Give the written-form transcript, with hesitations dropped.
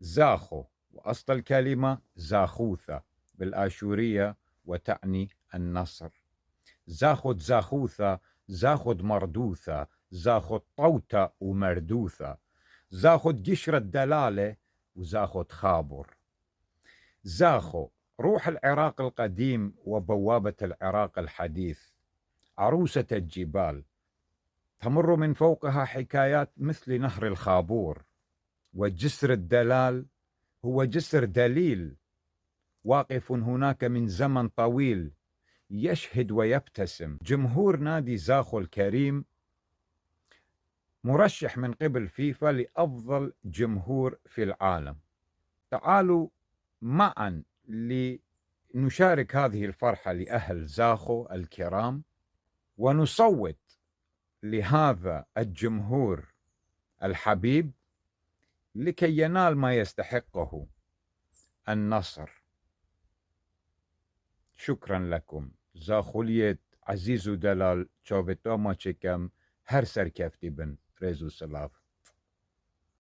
زاخو، وأصل الكلمة زاخوثة بالآشورية وتعني النصر. زاخد زاخوثة، زاخد مردوثة، زاخد طوتة ومردوثة، زاخد قشر الدلالة وزاخد خابر. زاخو روح العراق القديم وبوابة العراق الحديث، عروسة الجبال، تمر من فوقها حكايات مثل نهر الخابور. وجسر الدلال هو جسر دليل واقف هناك من زمن طويل، يشهد ويبتسم. جمهور نادي زاخو الكريم مرشح من قبل فيفا لأفضل جمهور في العالم. تعالوا معا لنشارك هذه الفرحة لأهل زاخو الكرام، ونصوت لهذا الجمهور الحبيب لكي ينال ما يستحقه، النصر. شكرا لكم. زاخوليت عزيز و دلال چاوتاما چکم هر سر کفتی بن رزو سلاف.